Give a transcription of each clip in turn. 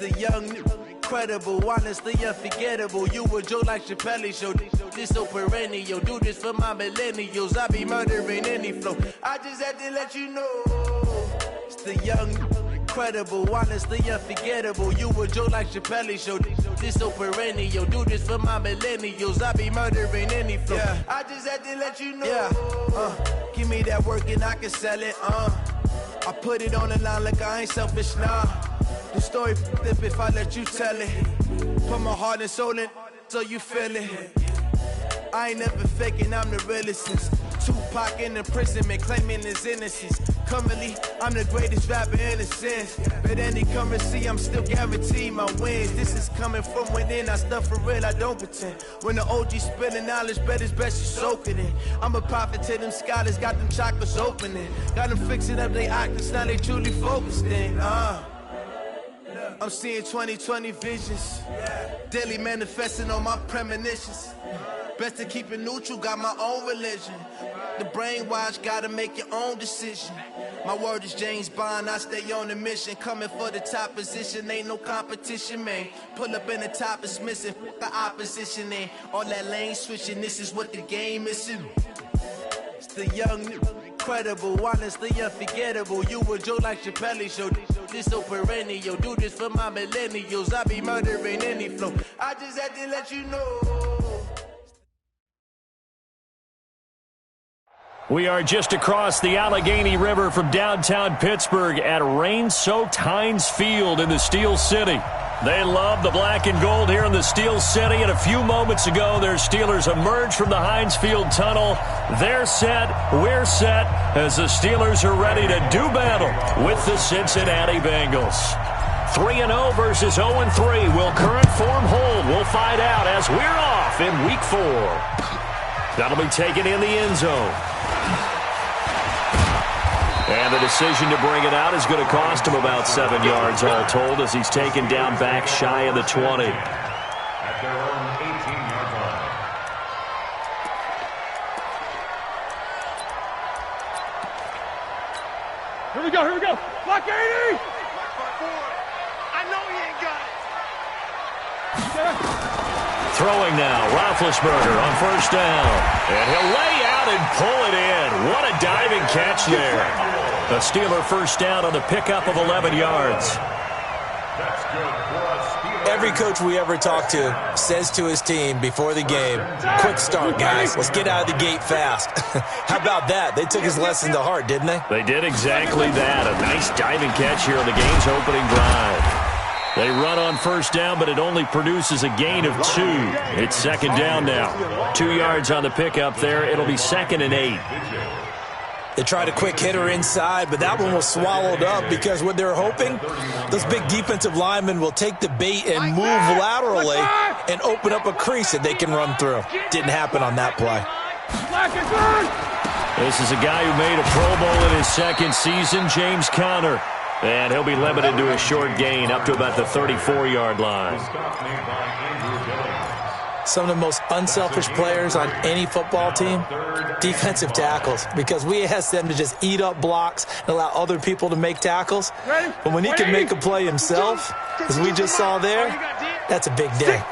The young, incredible, honestly unforgettable. You a joke like Chappelle Show. This so perennial. Do this for my millennials. I be murdering any flow. I just had to let you know. It's the young, incredible, honestly unforgettable. You a joke like Chappelle Show. This so perennial. Do this for my millennials. I be murdering any flow. Yeah. I just had to let you know. Yeah. Give me that work and I can sell it. I put it on the line like I ain't selfish, nah. The story f***ed if I let you tell it. Put my heart and soul in so you feel it. I ain't never faking, I'm the realest since Tupac in imprisonment, claiming his innocence. Currently, I'm the greatest rapper in a sense. But any currency, I'm still guaranteed my wins. This is coming from within, I stuff for real, I don't pretend. When the OG spilling knowledge, bet it's best you soak it in. I'm a prophet to them scholars, got them chakras opening. Got them fixing up they octaves, now they truly focused in. I'm seeing 2020 visions, daily manifesting on my premonitions. Best to keep it neutral, got my own religion. The brainwash, gotta make your own decision. My word is James Bond, I stay on the mission. Coming for the top position, ain't no competition, man. Pull up in the top, it's missing, the opposition ain't. All that lane switching, this is what the game is. It's the young, incredible, honestly unforgettable. You a joke like Chappelle Show. This so perennial. Do this for my millennials. I be murdering any flow. I just had to let you know. We are just across the Allegheny River from downtown Pittsburgh at rain-soaked Heinz Field in the Steel City. They love the black and gold here in the Steel City, and a few moments ago, their Steelers emerged from the Heinz Field tunnel. They're set, we're set, as the Steelers are ready to do battle with the Cincinnati Bengals. 3-0 versus 0-3. Will current form hold? We'll find out as we're off in Week 4. That'll be taken in the end zone. And the decision to bring it out is going to cost him about 7 yards all told as he's taken down back shy of the 20. At their own 18-yard line. Here we go, here we go. Block 80! I know he ain't got it. Throwing now, Roethlisberger on first down. And he'll lay out and pull it in. What a diving catch there. A Steeler first down on the pickup of 11 yards. That's good for a Steeler. Every coach we ever talk to says to his team before the game, quick start, guys. Let's get out of the gate fast. How about that? They took his lesson to heart, didn't they? They did exactly that. A nice diving catch here on the game's opening drive. They run on first down, but it only produces a gain of 2. It's second down now. 2 yards on the pickup there. It'll be 2nd and 8. They tried a quick hitter inside, but that one was swallowed up because what they're hoping, those big defensive linemen will take the bait and move laterally and open up a crease that they can run through. Didn't happen on that play. This is a guy who made a Pro Bowl in his second season, James Conner. And he'll be limited to a short gain up to about the 34-yard line. Some of the most unselfish players on any football team, defensive tackles, because we ask them to just eat up blocks and allow other people to make tackles. But when he can make a play himself, as we just saw there, that's a big day.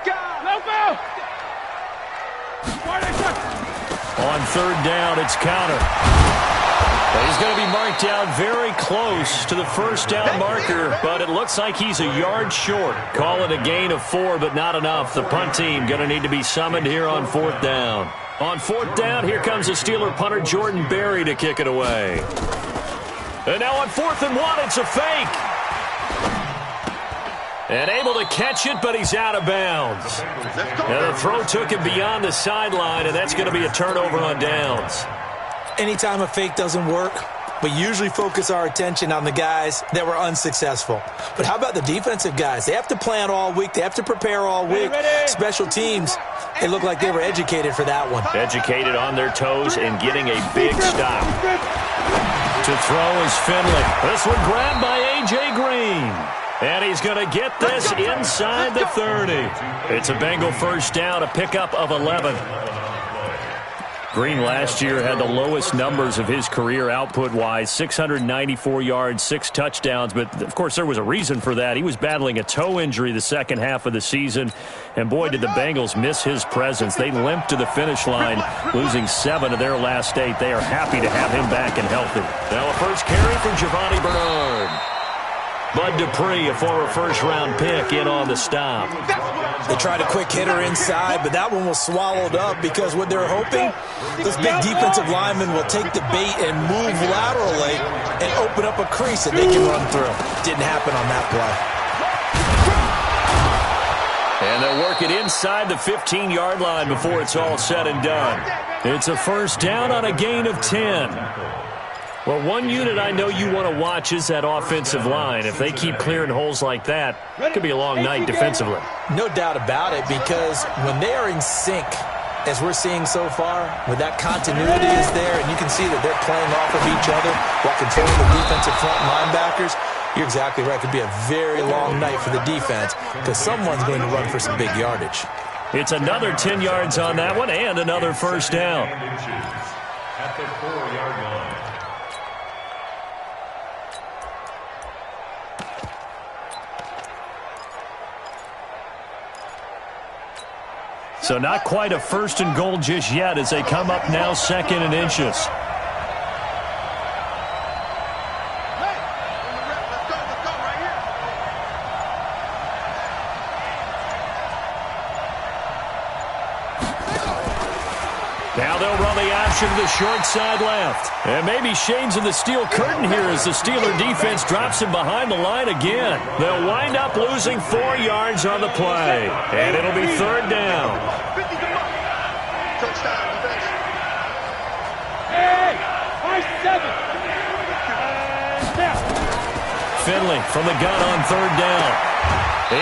On third down, it's Conner. He's going to be marked down very close to the first down marker, but it looks like he's a yard short. Call it a gain of 4, but not enough. The punt team going to need to be summoned here on fourth down. On fourth down, here comes the Steeler punter Jordan Berry to kick it away. And now on 4th and 1, it's a fake. And able to catch it, but he's out of bounds. And the throw took him beyond the sideline, and that's going to be a turnover on downs. Anytime a fake doesn't work, we usually focus our attention on the guys that were unsuccessful. But how about the defensive guys? They have to plan all week. They have to prepare all week. Special teams, they look like they were educated for that one. Educated on their toes and getting a big stop. To throw is Finley. This one grabbed by A.J. Green. And he's going to get this inside the 30. It's a Bengal first down, a pickup of 11. Green last year had the lowest numbers of his career output-wise, 694 yards, 6 touchdowns. But, of course, there was a reason for that. He was battling a toe injury the second half of the season. And, boy, did the Bengals miss his presence. They limped to the finish line, losing 7 of their last 8. They are happy to have him back and healthy. Now a first carry for Giovanni Bernard. Bud Dupree, a former first-round pick, in on the stop. They tried a quick hitter inside, but that one was swallowed up because what they're hoping, this big defensive lineman will take the bait and move laterally and open up a crease that they can run through. Didn't happen on that play. And they'll work it inside the 15-yard line before it's all said and done. It's a first down on a gain of 10. Well, one unit I know you want to watch is that offensive line. If they keep clearing holes like that, it could be a long night defensively. No doubt about it, because when they are in sync, as we're seeing so far, where that continuity is there, and you can see that they're playing off of each other while controlling the defensive front linebackers, you're exactly right. It could be a very long night for the defense because someone's going to run for some big yardage. It's another 10 yards on that one and another first down. At the 4-yard line. So not quite a first and goal just yet as they come up now second and inches. Now they'll run the option to the short side left. And maybe shades of the steel curtain here as the Steeler defense drops him behind the line again. They'll wind up losing 4 yards on the play. And it'll be third down. Finley from the gun on third down.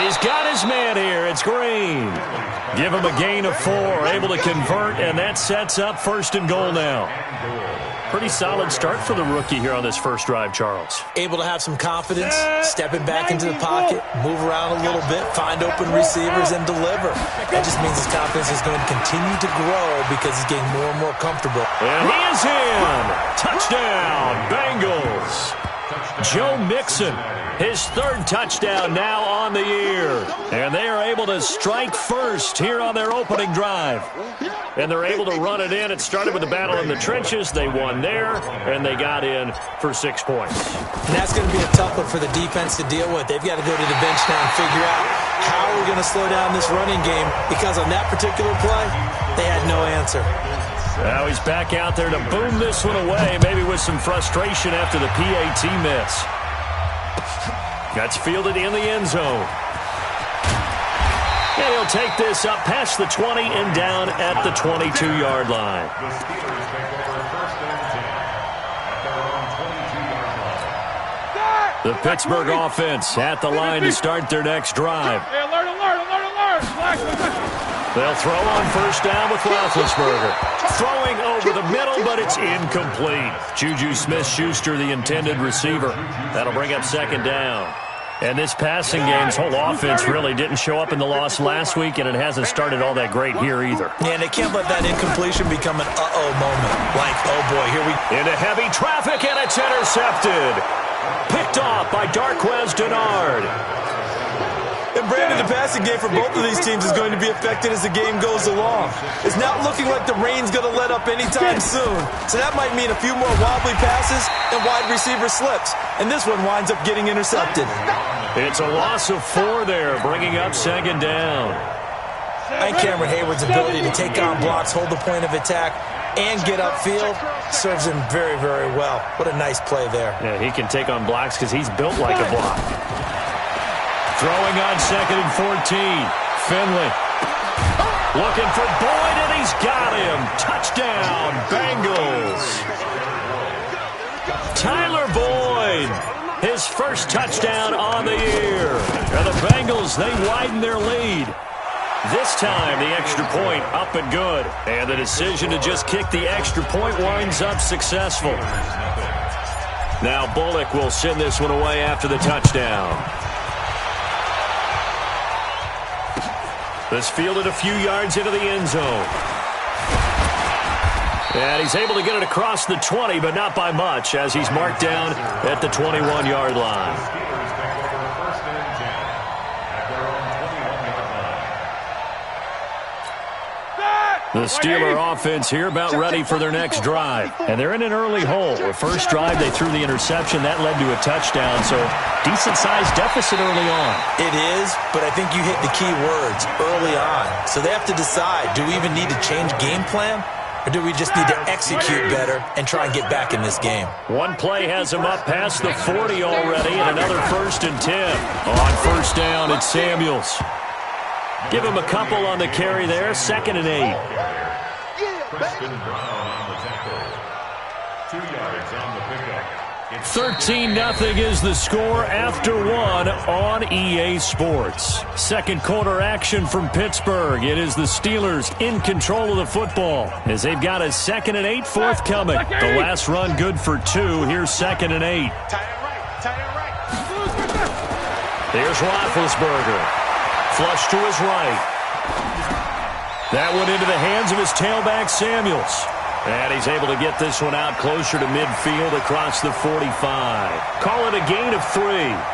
He's got his man here. It's Green. Give him a gain of 4, able to convert, and that sets up first and goal now. Pretty solid start for the rookie here on this first drive, Charles. Able to have some confidence, stepping back into the pocket, move around a little bit, find open receivers, and deliver. That just means his confidence is going to continue to grow because he's getting more and more comfortable. And he is in. Touchdown, Bengals. Joe Mixon, his 3rd touchdown now on the year. And they are able to strike first here on their opening drive. And they're able to run it in. It started with the battle in the trenches. They won there, and they got in for 6 points. And that's going to be a tough one for the defense to deal with. They've got to go to the bench now and figure out how we're going to slow down this running game because on that particular play, they had no answer. Now he's back out there to boom this one away, maybe with some frustration after the PAT miss. That's fielded in the end zone. And he'll take this up past the 20 and down at the 22-yard line. The Steelers take over first and 10 at their own 22-yard line. The Pittsburgh offense at the line to start their next drive. Hey, alert, alert, alert, alert. They'll throw on first down with Roethlisberger. Throwing over the middle, but it's incomplete. Juju Smith-Schuster, the intended receiver. That'll bring up second down. And this passing game's whole offense really didn't show up in the loss last week, and it hasn't started all that great here either. Yeah, and they can't let that incompletion become an uh-oh moment. Like, oh boy, here we go. Into heavy traffic, and it's intercepted. Picked off by Darqueze Dennard. And Brandon, the passing game for both of these teams is going to be affected as the game goes along. It's not looking like the rain's going to let up anytime soon. So that might mean a few more wobbly passes and wide receiver slips. And this one winds up getting intercepted. It's a loss of 4 there, bringing up second down. And Cameron Hayward's ability to take on blocks, hold the point of attack, and get upfield serves him very, very well. What a nice play there. Yeah, he can take on blocks because he's built like a block. Throwing on second and 14. Finley. Looking for Boyd, and he's got him. Touchdown, Bengals. Tyler Boyd. His first touchdown on the year. And the Bengals, they widen their lead. This time, the extra point up and good. And the decision to just kick the extra point winds up successful. Now Bullock will send this one away after the touchdown. This fielded a few yards into the end zone. And he's able to get it across the 20, but not by much, as he's marked down at the 21-yard line. The Steeler offense here about ready for their next drive. And they're in an early hole. The first drive, they threw the interception. That led to a touchdown, so decent-sized deficit early on. It is, but I think you hit the key words, early on. So they have to decide, do we even need to change game plan? Or do we just need to execute better and try and get back in this game? One play has him up past the 40 already, and another 1st and 10. On first down, it's Samuels. Give him a couple on the carry there, 2nd and 8. Preston Brown on the tackle. 2 yards on the pickup. 13-0 is the score after 1 on EA Sports. Second quarter action from Pittsburgh. It is the Steelers in control of the football as they've got a 2nd and 8 forthcoming. The last run good for 2. Here's 2nd and 8. There's Roethlisberger. Flush to his right. That went into the hands of his tailback, Samuels. And he's able to get this one out closer to midfield across the 45. Call it a gain of 3.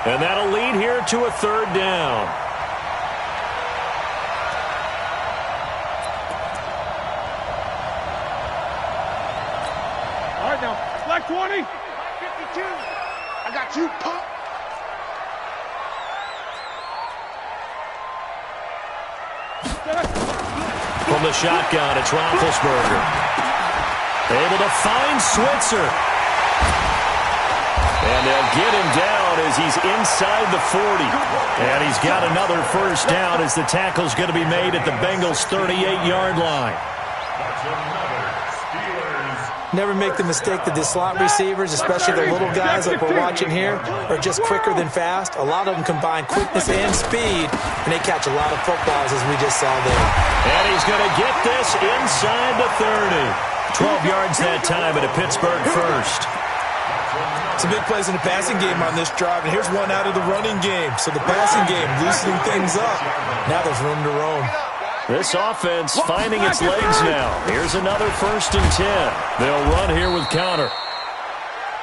And that'll lead here to a 3rd down. All right, now, black 20. 52. I got you, punk. From the shotgun, it's Roethlisberger. Able to find Switzer. And they'll get him down as he's inside the 40. And he's got another 1st down as the tackle's going to be made at the Bengals' 38-yard line. Never make the mistake that the slot receivers, especially the little guys like we're watching here, are just quicker than fast. A lot of them combine quickness and speed, and they catch a lot of footballs, as we just saw there. And he's going to get this inside the 30. 12 yards that time at a Pittsburgh 1st. Some big plays in the passing game on this drive, and here's one out of the running game. So the passing game loosening things up. Now there's room to roam. This offense finding its legs now. Here's another 1st and 10. They'll run here with Connor.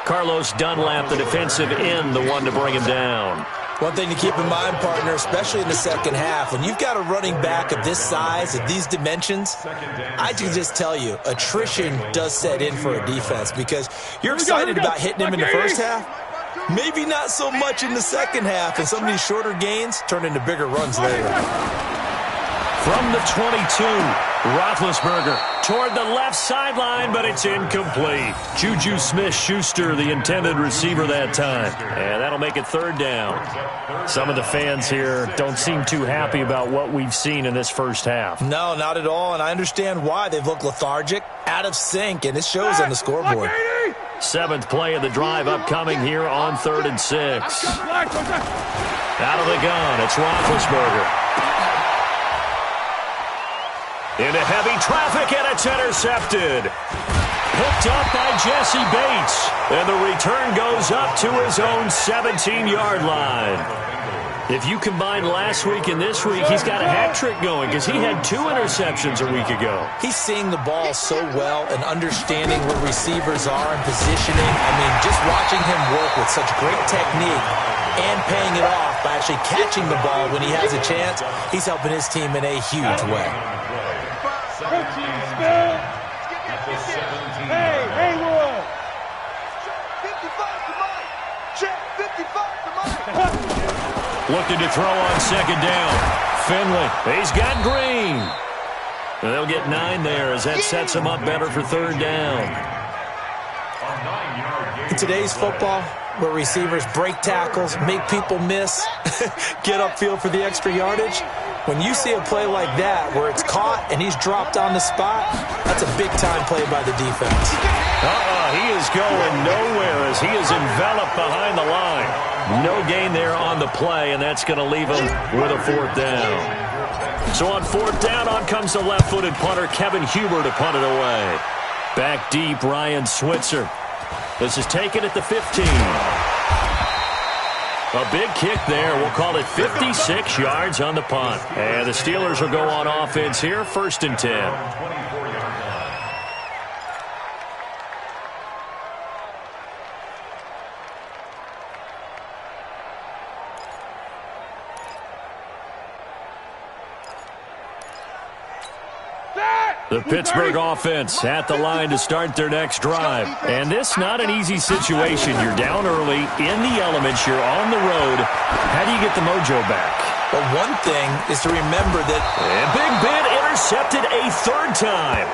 Carlos Dunlap, the defensive end, the one to bring him down. One thing to keep in mind, partner, especially in the second half, when you've got a running back of this size, of these dimensions, I can just tell you, attrition does set in for a defense because you're excited about hitting him in the first half, maybe not so much in the second half, and some of these shorter gains turn into bigger runs later. From the 22, Roethlisberger toward the left sideline, but it's incomplete. Juju Smith-Schuster, the intended receiver that time. And that'll make it 3rd down. Some of the fans here don't seem too happy about what we've seen in this first half. No, not at all, and I understand why. They've looked lethargic, out of sync, and it shows on the scoreboard. 7th play of the drive upcoming here on 3rd and 6. Out of the gun, it's Roethlisberger. Into heavy traffic, and it's intercepted. Picked up by Jesse Bates. And the return goes up to his own 17-yard line. If you combine last week and this week, he's got a hat trick going because he had 2 interceptions a week ago. He's seeing the ball so well and understanding where receivers are and positioning. I mean, just watching him work with such great technique and paying it off by actually catching the ball when he has a chance, he's helping his team in a huge way. Hey, Haywood! 55 to Mike! Check 55 to Mike! Looking to throw on 2nd down. Finley, he's got Green. They'll get 9 there as that sets him up better for 3rd down. In today's football, where receivers break tackles, make people miss, get upfield for the extra yardage, when you see a play like that where it's caught and he's dropped on the spot, that's a big-time play by the defense. He is going nowhere as he is enveloped behind the line. No gain there on the play, and that's going to leave him with a 4th down. So on 4th down, on comes the left-footed punter, Kevin Huber, to punt it away. Back deep, Ryan Switzer. This is taken at the 15. A big kick there. We'll call it 56 yards on the punt. And the Steelers will go on offense here, 1st and 10. The Pittsburgh offense at the line to start their next drive. And this not an easy situation. You're down early, in the elements, you're on the road. How do you get the mojo back? Well, one thing is to remember that... And Big Ben intercepted a third time.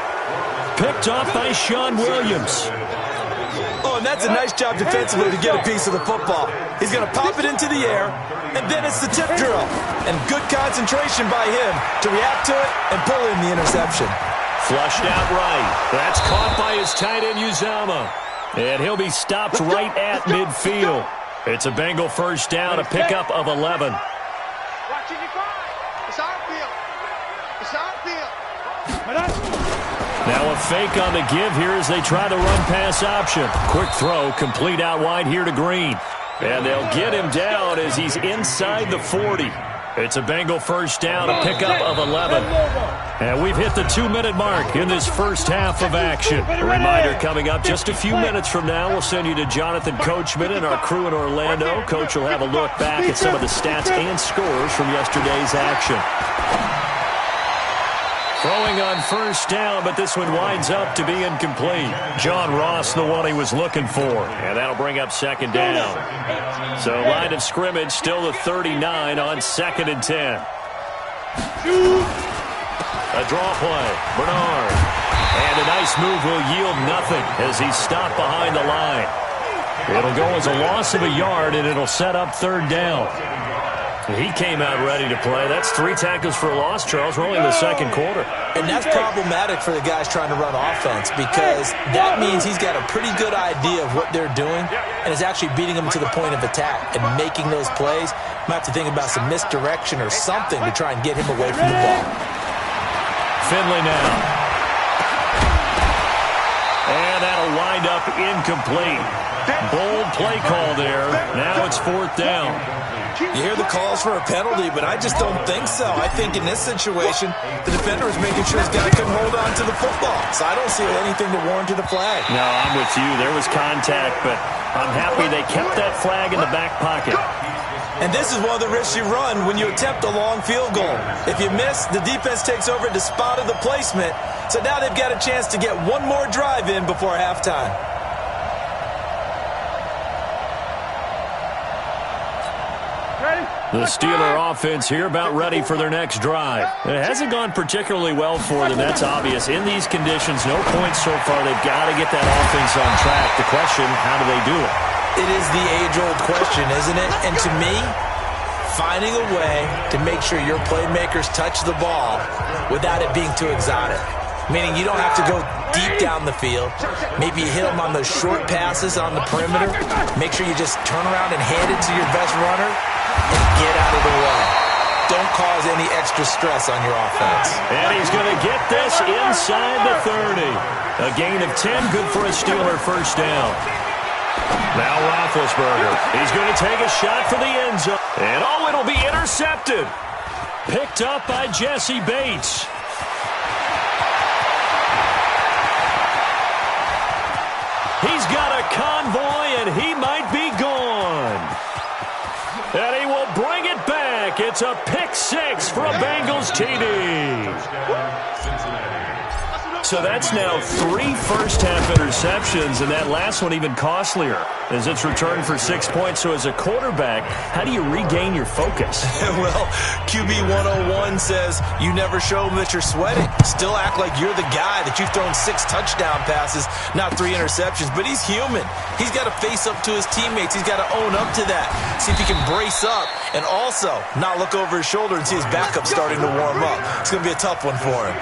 Picked off by Sean Williams. Oh, and that's a nice job defensively to get a piece of the football. He's going to pop it into the air, and then it's the tip drill. And good concentration by him to react to it and pull in the interception. Flushed out right. That's caught by his tight end, Uzama. And he'll be stopped right at midfield. It's a Bengal first down, a pickup of 11. Watching you cry. It's our field. It's our field. Now a fake on the give here as they try the run-pass option. Quick throw, complete out wide here to Green. And they'll get him down as he's inside the 40. It's a Bengal first down, a pickup of 11. And we've hit the 2-minute mark in this first half of action. A reminder coming up just a few minutes from now. We'll send you to Jonathan Coachman and our crew in Orlando. Coach will have a look back at some of the stats and scores from yesterday's action. Throwing on first down, but this one winds up to be incomplete. John Ross, the one he was looking for. And that'll bring up second down. So line of scrimmage still the 39 on 2nd and 10. A draw play. Bernard. And a nice move will yield nothing as he's stopped behind the line. It'll go as a loss of a yard, and it'll set up third down. He came out ready to play. That's 3 tackles for a loss, Charles. We're only in the second quarter. And that's problematic for the guys trying to run offense because that means he's got a pretty good idea of what they're doing and is actually beating them to the point of attack and making those plays. Might have to think about some misdirection or something to try and get him away from the ball. Finley now. And that'll wind up incomplete. Bold play call there. Now it's 4th down. You hear the calls for a penalty, but I just don't think so. I think in this situation, the defender is making sure his guy couldn't hold on to the football. So I don't see anything to warrant a flag. No, I'm with you. There was contact, but I'm happy they kept that flag in the back pocket. And this is one of the risks you run when you attempt a long field goal. If you miss, the defense takes over the spot of the placement. So now they've got a chance to get one more drive in before halftime. The Steeler offense here about ready for their next drive. It hasn't gone particularly well for them. That's obvious. In these conditions, no points so far. They've got to get that offense on track. The question, how do they do it? It is the age-old question, isn't it? And to me, finding a way to make sure your playmakers touch the ball without it being too exotic. Meaning you don't have to go deep down the field. Maybe you hit them on those short passes on the perimeter. Make sure you just turn around and hand it to your best runner and get out of the way. Don't cause any extra stress on your offense. And he's going to get this inside the 30. A gain of 10, good for a Steeler first down. Now Roethlisberger. He's going to take a shot for the end zone. And it'll be intercepted. Picked up by Jesse Bates. He's got a convoy, and he might be gone. And he will bring it back. It's a pick 6 for a Bengals TD. So that's now 3 first-half interceptions, and that last one even costlier as it's returned for 6 points. So as a quarterback, how do you regain your focus? Well, QB 101 says you never show them that you're sweating. Still act like you're the guy that you've thrown 6 touchdown passes, not 3 interceptions. But he's human. He's got to face up to his teammates. He's got to own up to that. See if he can brace up and also not look over his shoulder and see his backup starting to warm up. It's going to be a tough one for him.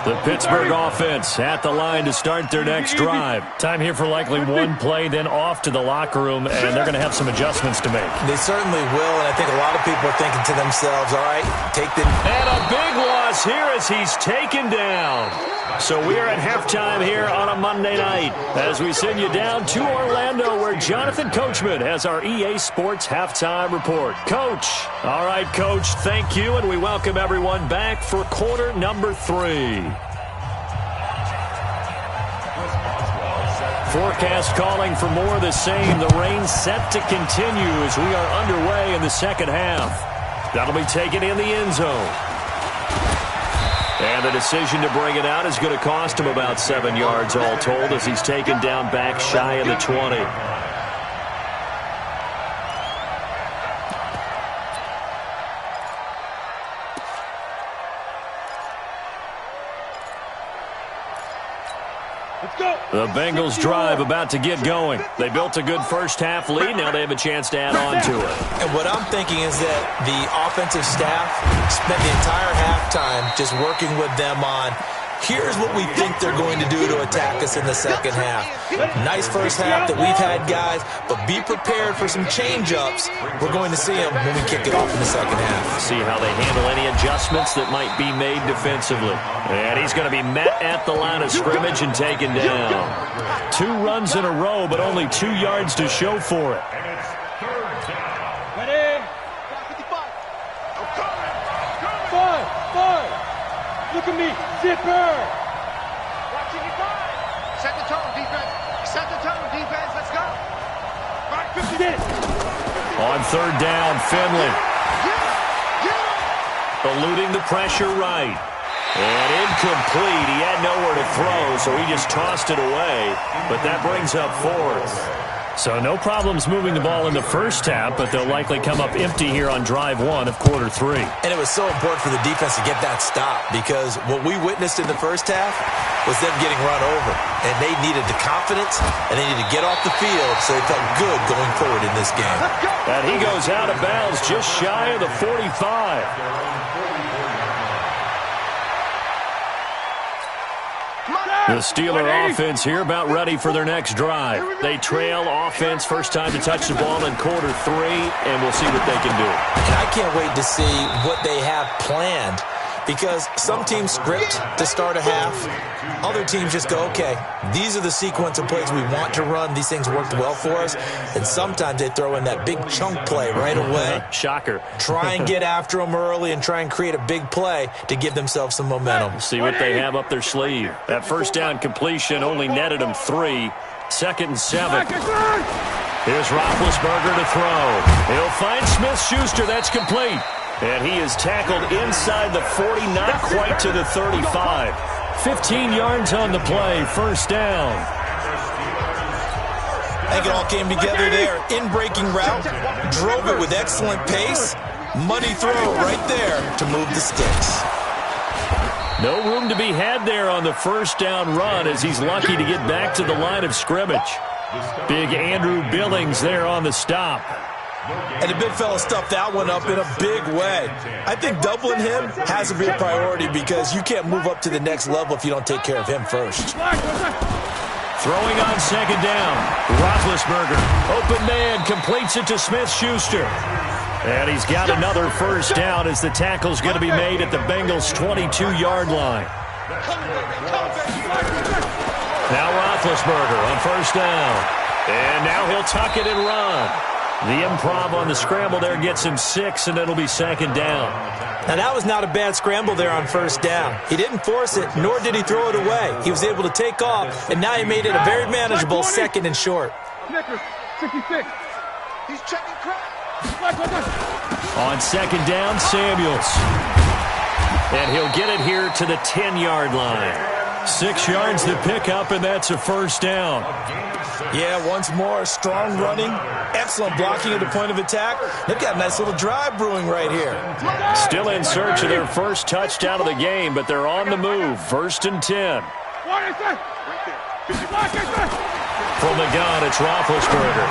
The Pittsburgh offense at the line to start their next drive. Time here for likely one play, then off to the locker room, and they're going to have some adjustments to make. They certainly will, and I think a lot of people are thinking to themselves, all right, take the... And a big loss here as he's taken down. So we are at halftime here on a Monday night as we send you down to Orlando where Jonathan Coachman has our EA Sports Halftime Report. Coach. All right, Coach, thank you, and we welcome everyone back for quarter number 3. Forecast calling for more of the same. The rain set to continue as we are underway in the second half. That'll be taken in the end zone. And the decision to bring it out is going to cost him about 7 yards all told as he's taken down back shy of the 20. The Bengals drive about to get going. They built a good first-half lead. Now they have a chance to add on to it. And what I'm thinking is that the offensive staff spent the entire halftime just working with them on, here's what we think they're going to do to attack us in the second half. Nice first half that we've had, guys, but be prepared for some change-ups. We're going to see them when we kick it off in the second half. See how they handle any adjustments that might be made defensively. And he's going to be met at the line of scrimmage and taken down. 2 runs in a row, but only 2 yards to show for it. And it's third down. Ready? 5. Look at me. Zipper. Watching your time. Set the tone, defense. Set the tone, defense. Let's go. 5:50. On third down, Finley. Eluding the pressure right. And incomplete. He had nowhere to throw, so he just tossed it away. But that brings up fourth. So no problems moving the ball in the first half, but they'll likely come up empty here on drive 1 of quarter 3. And it was so important for the defense to get that stop because what we witnessed in the first half was them getting run over. And they needed the confidence, and they needed to get off the field so they felt good going forward in this game. And he goes out of bounds just shy of the 45. The Steeler offense here about ready for their next drive. They trail offense first time to touch the ball in quarter 3, and we'll see what they can do. And I can't wait to see what they have planned because some teams script to start a half. Other teams just go, okay, these are the sequence of plays we want to run. These things worked well for us. And sometimes they throw in that big chunk play right away. Shocker. Try and get after them early and try and create a big play to give themselves some momentum. See what they have up their sleeve. That first down completion only netted them 3. 2nd and 7. Here's Roethlisberger to throw. He'll find Smith-Schuster. That's complete. And he is tackled inside the 40, not quite to the 35. 15 yards on the play, first down. I think it all came together there. In-breaking route, drove it with excellent pace. Money throw right there to move the sticks. No room to be had there on the first down run as he's lucky to get back to the line of scrimmage. Big Andrew Billings there on the stop. And the big fella stuffed that one up in a big way. I think doubling him has to be a priority because you can't move up to the next level if you don't take care of him first. Throwing on second down. Roethlisberger, open man, completes it to Smith-Schuster. And he's got another first down as the tackle's going to be made at the Bengals' 22-yard line. Now Roethlisberger on first down. And now he'll tuck it and run. The improv on the scramble there gets him 6, and it'll be second down. Now, that was not a bad scramble there on first down. He didn't force it, nor did he throw it away. He was able to take off, and now he made it a very manageable 2nd and short. Snickers, 66. He's checking crap. On second down, Samuels. And he'll get it here to the 10-yard line. 6 yards to pick up, and that's a first down. Yeah, once more, strong running, excellent blocking at the point of attack. They've got a nice little drive brewing right here. Still in search of their first touchdown of the game, but they're on the move. 1st and 10. From the gun, it's Roethlisberger.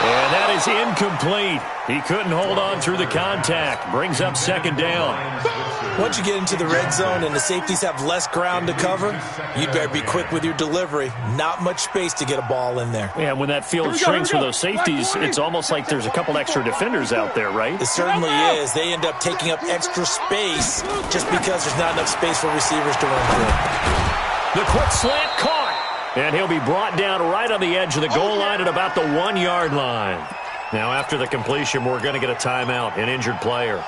And that is incomplete. He couldn't hold on through the contact. Brings up second down. Once you get into the red zone and the safeties have less ground to cover, you better be quick with your delivery. Not much space to get a ball in there. Yeah, when that field shrinks for those safeties, it's almost like there's a couple extra defenders out there, right? It certainly is. They end up taking up extra space just because there's not enough space for receivers to run through. The quick slant caught. And he'll be brought down right on the edge of the goal line at about the 1-yard line. Now, after the completion, we're going to get a timeout, an injured player.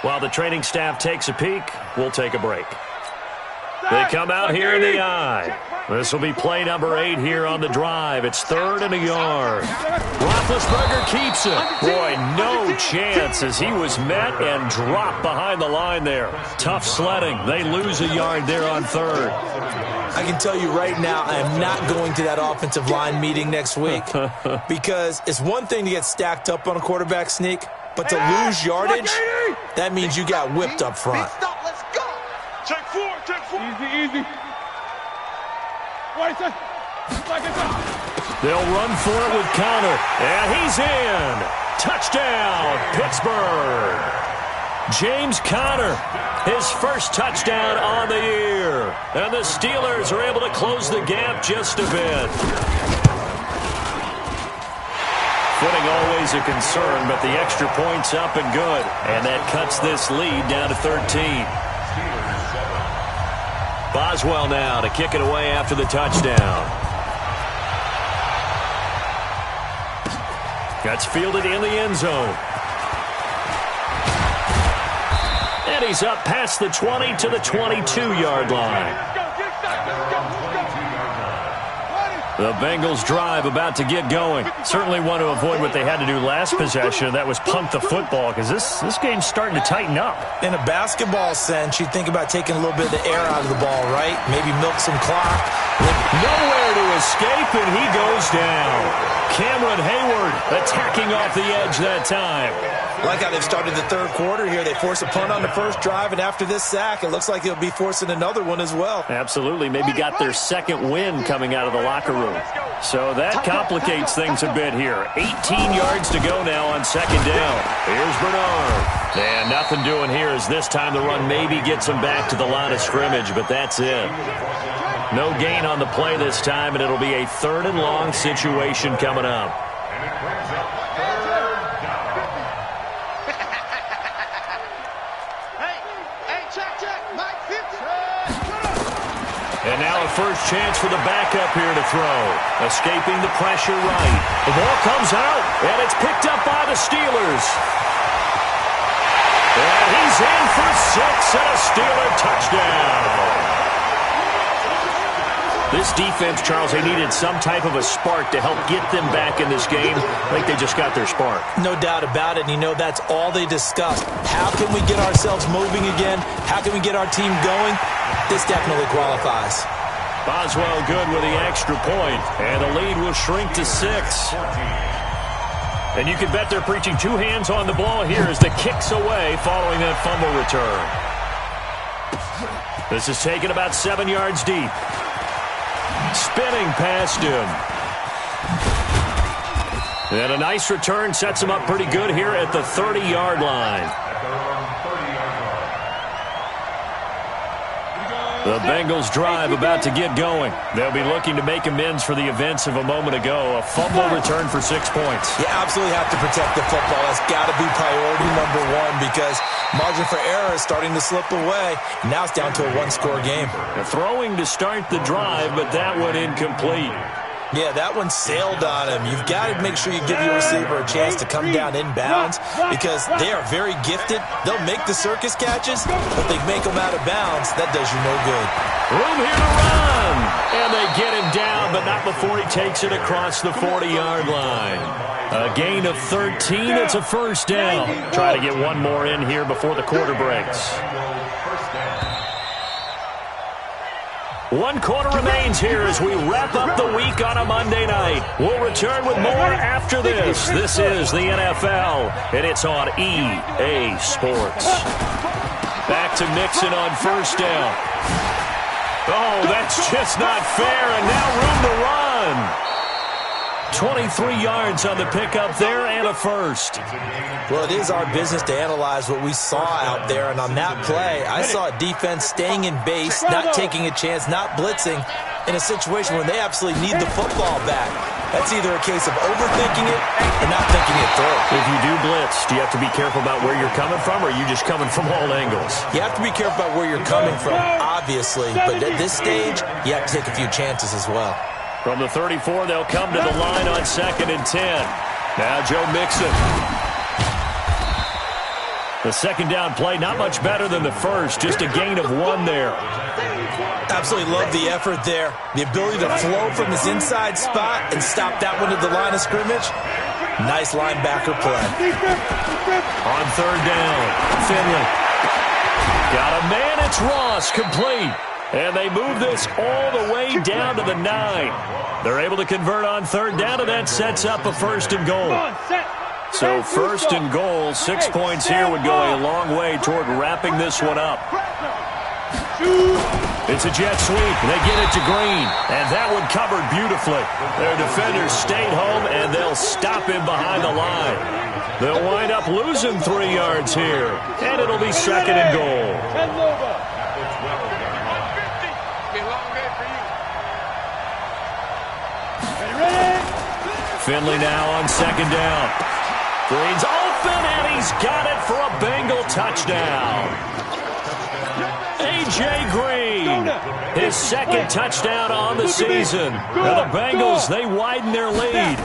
While the training staff takes a peek, we'll take a break. They come out here in the I. This will be play number 8 here on the drive. It's 3rd and a yard. Roethlisberger keeps it. Boy, no chance as he was met and dropped behind the line there. Tough sledding. They lose a yard there on 3rd. I can tell you right now, I am not going to that offensive line meeting next week because it's one thing to get stacked up on a quarterback sneak, but to lose yardage, that means you got whipped up front. Let's go. Take 4. Easy. They'll run for it with Connor, and he's in. Touchdown, Pittsburgh. James Conner, his first touchdown on the year. And the Steelers are able to close the gap just a bit. Footing always a concern, but the extra point's up and good. And that cuts this lead down to 13. Boswell now to kick it away after the touchdown. That's fielded in the end zone. And he's up past the 20 to the 22-yard line. The Bengals drive about to get going. Certainly want to avoid what they had to do last possession. That was punt the football because this game's starting to tighten up. In a basketball sense, you think about taking a little bit of the air out of the ball, right? Maybe milk some clock. Nowhere to escape, and he goes down. Cameron Hayward attacking off the edge that time. Like how they've started the third quarter here. They force a punt on the first drive, and after this sack, it looks like they'll be forcing another one as well. Absolutely. Maybe got their second win coming out of the locker room. So that complicates things a bit here. 18 yards to go now on second down. Here's Bernard. And nothing doing here as this time the run maybe gets him back to the line of scrimmage, but that's it. No gain on the play this time, and it'll be a 3rd and long situation coming up. And now a first chance for the backup here to throw. Escaping the pressure right. The ball comes out, and it's picked up by the Steelers. And he's in for 6 and a Steeler touchdown. This defense, Charles, they needed some type of a spark to help get them back in this game. I think they just got their spark. No doubt about it. And you know, that's all they discussed. How can we get ourselves moving again? How can we get our team going? This definitely qualifies. Boswell good with the extra point, and the lead will shrink to 6. And you can bet they're preaching 2 hands on the ball here as the kick's away following that fumble return. This is taken about 7 yards deep. Spinning past him. And a nice return sets him up pretty good here at the 30-yard line. The Bengals drive about to get going. They'll be looking to make amends for the events of a moment ago. A fumble return for 6 points. You absolutely have to protect the football. That's got to be priority number 1 because margin for error is starting to slip away. Now it's down to a 1-score game. Throwing to start the drive, but that one incomplete. Yeah, that one sailed on him. You've got to make sure you give your receiver a chance to come down inbounds because they are very gifted. They'll make the circus catches, but they make them out of bounds. That does you no good. Room here to run. And they get him down, but not before he takes it across the 40-yard line. A gain of 13. It's a first down. Try to get one more in here before the quarter breaks. 1 quarter remains here as we wrap up the week on a Monday night. We'll return with more after this. This is the NFL, and it's on EA Sports. Back to Mixon on first down. Oh, that's just not fair, and now room to run. 23 yards on the pickup there and a first. Well, it is our business to analyze what we saw out there, and on that play, I saw a defense staying in base, not taking a chance, not blitzing, in a situation where they absolutely need the football back. That's either a case of overthinking it or not thinking it through. If you do blitz, do you have to be careful about where you're coming from, or are you just coming from all angles? You have to be careful about where you're coming from, obviously, but at this stage, you have to take a few chances as well. From the 34, they'll come to the line on 2nd and 10. Now Joe Mixon. The second down play, not much better than the first, just a gain of 1 there. Absolutely love the effort there. The ability to flow from his inside spot and stop that one at the line of scrimmage. Nice linebacker play. On third down, Finley. Got a man, it's Ross, complete. And they move this all the way down to the 9. They're able to convert on third down, and that sets up a first and goal. So first and goal, 6 points here would go a long way toward wrapping this one up. It's a jet sweep. They get it to Green, and that one covered beautifully. Their defenders stayed home, and they'll stop him behind the line. They'll wind up losing 3 yards here, and it'll be second and goal. Finley now on second down. Green's open, and he's got it for a Bengal touchdown. A.J. Green, his second touchdown on the season. Now the Bengals, they widen their lead.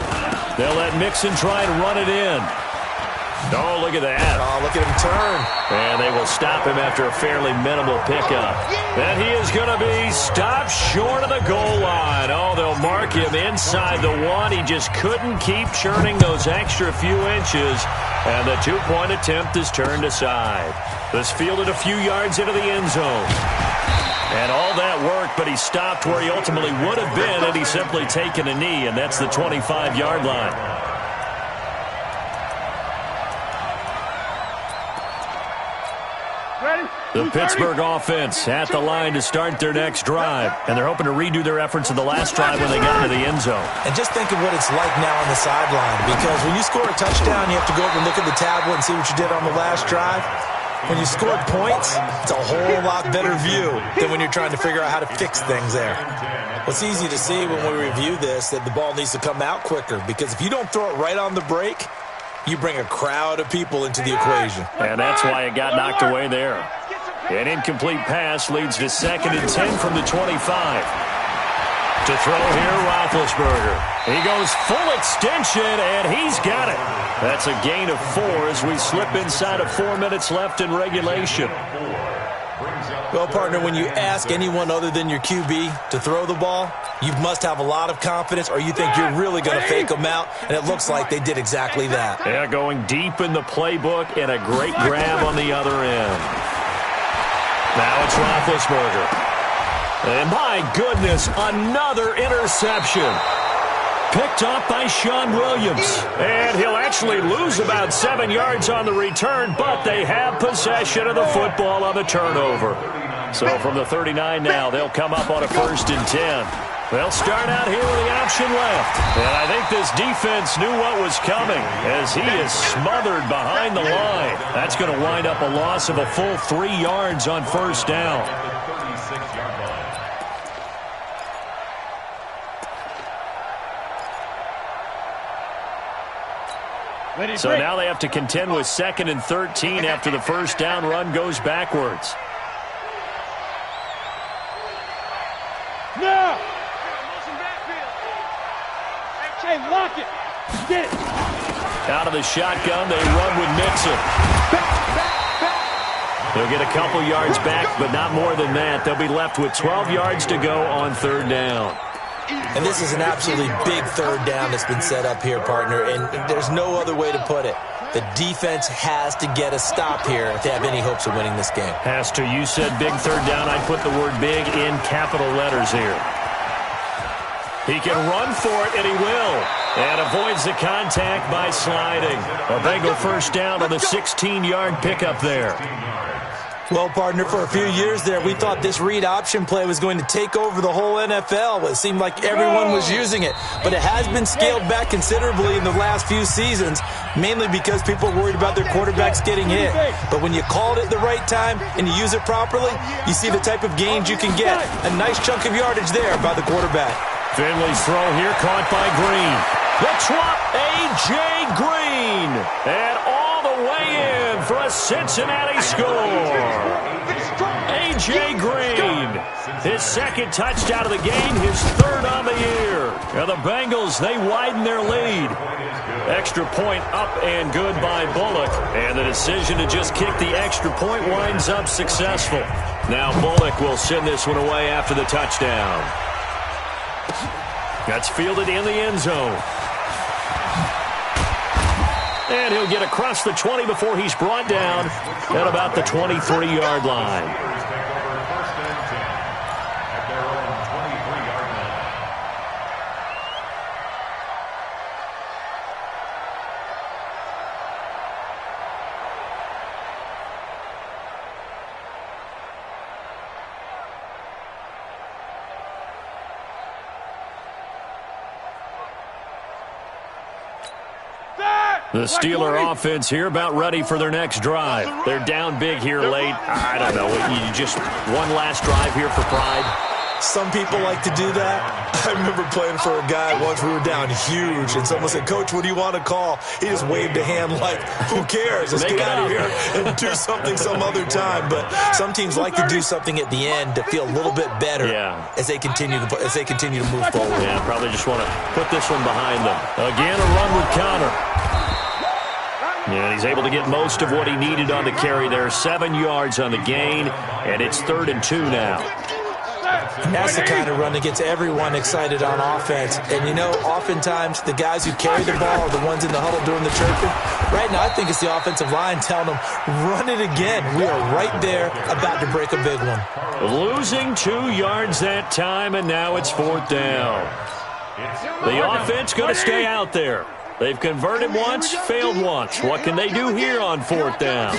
They'll let Mixon try and run it in. Oh, look at that. Oh, look at him turn. And they will stop him after a fairly minimal pickup. And he is going to be stopped short of the goal line. Oh, they'll mark him inside the 1. He just couldn't keep churning those extra few inches. And the 2-point attempt is turned aside. This fielded a few yards into the end zone. And all that worked, but he stopped where he ultimately would have been had he simply taken a knee, and that's the 25-yard line. The Pittsburgh offense at the line to start their next drive, and they're hoping to redo their efforts in the last drive when they got into the end zone. And just think of what it's like now on the sideline, because when you score a touchdown, you have to go over and look at the tablet and see what you did on the last drive. When you scored points, it's a whole lot better view than when you're trying to figure out how to fix things there. Well, it's easy to see when we review this that the ball needs to come out quicker, because if you don't throw it right on the break, you bring a crowd of people into the equation. And that's why it got knocked away there. An incomplete pass leads to 2nd and 10 from the 25. To throw here, Roethlisberger. He goes full extension, and he's got it. That's a gain of 4 as we slip inside of 4 minutes left in regulation. Well, partner, when you ask anyone other than your QB to throw the ball, you must have a lot of confidence, or you think you're really going to fake them out, and it looks like they did exactly that. Yeah, going deep in the playbook, and a great grab on the other end. Now it's Roethlisberger. And my goodness, another interception. Picked up by Sean Williams. And he'll actually lose about 7 yards on the return, but they have possession of the football on the turnover. So from the 39 now, they'll come up on a 1st and 10. They'll start out here with the option left. And I think this defense knew what was coming as he is smothered behind the line. That's going to wind up a loss of a full 3 yards on 1st down. So now they have to contend with 2nd and 13 after the 1st down run goes backwards. Now! Hey, lock it! Get it! Out of the shotgun, they run with Mixon. They'll get a couple yards back, but not more than that. They'll be left with 12 yards to go on 3rd down. And this is an absolutely big 3rd down that's been set up here, partner, and there's no other way to put it. The defense has to get a stop here if they have any hopes of winning this game. Has to. You said big 3rd down. I'd put the word big in capital letters here. He can run for it, and he will. And avoids the contact by sliding. A Bengal 1st down on the 16-yard pickup there. Well, partner, for a few years there, we thought this read option play was going to take over the whole NFL. It seemed like everyone was using it. But it has been scaled back considerably in the last few seasons, mainly because people are worried about their quarterbacks getting hit. But when you called it the right time and you use it properly, you see the type of gains you can get. A nice chunk of yardage there by the quarterback. Finley's throw here caught by Green. The drop, A.J. Green. And all the way in for a Cincinnati score. A.J. Green, his 2nd touchdown of the game, his 3rd on the year. Now the Bengals, they widen their lead. Extra point up and good by Bullock. And the decision to just kick the extra point winds up successful. Now Bullock will send this one away after the touchdown. That's fielded in the end zone. And he'll get across the 20 before he's brought down at about the 23-yard line. The Steeler offense here about ready for their next drive. They're down big here late. I don't know. You just one last drive here for pride. Some people like to do that. I remember playing for a guy once. We were down huge, and someone said, "Coach, what do you want to call?" He just waved a hand like, "Who cares? Let's get out of here and do something some other time." But some teams like to do something at the end to feel a little bit better as they continue to move forward. Yeah, probably just want to put this one behind them. Again, a run with Connor. And he's able to get most of what he needed on the carry there. 7 yards on the gain, and it's 3rd and 2 now. And that's the kind of run that gets everyone excited on offense. And, you know, oftentimes the guys who carry the ball are the ones in the huddle doing the chirping. Right now, I think it's the offensive line telling them, run it again. We are right there about to break a big one. Losing 2 yards that time, and now it's 4th down. The offense going to stay out there. They've converted once, failed once. What can they do here on 4th down?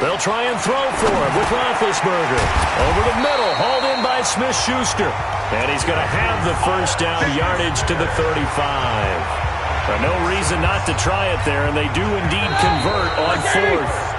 They'll try and throw for him with Roethlisberger. Over the middle, hauled in by Smith-Schuster. And he's going to have the first down, yardage to the 35. But no reason not to try it there, and they do indeed convert on 4th.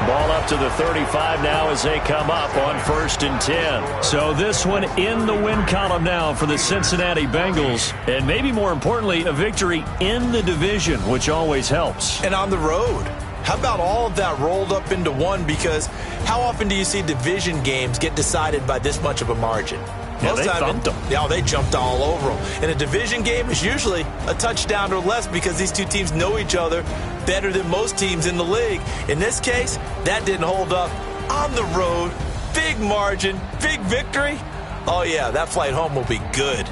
Ball up to the 35 now as they come up on 1st and 10. So this one in the win column now for the Cincinnati Bengals. And maybe more importantly, a victory in the division, which always helps. And on the road. How about all of that rolled up into one? Because how often do you see division games get decided by this much of a margin? Yeah, they thumped them. Yeah, they jumped all over them. And a division game is usually a touchdown or less because these two teams know each other better than most teams in the league. In this case, that didn't hold up. On the road, big margin, big victory. Oh, yeah, that flight home will be good.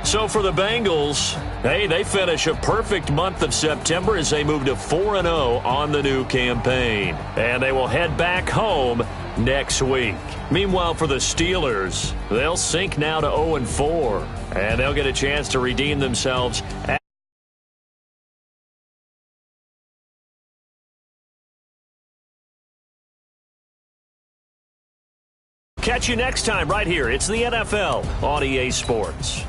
So for the Bengals, hey, they finish a perfect month of September as they move to 4-0 on the new campaign. And they will head back home next week. Meanwhile, for the Steelers, they'll sink now to 0-4, and they'll get a chance to redeem themselves. Catch you next time right here. It's the NFL on EA Sports.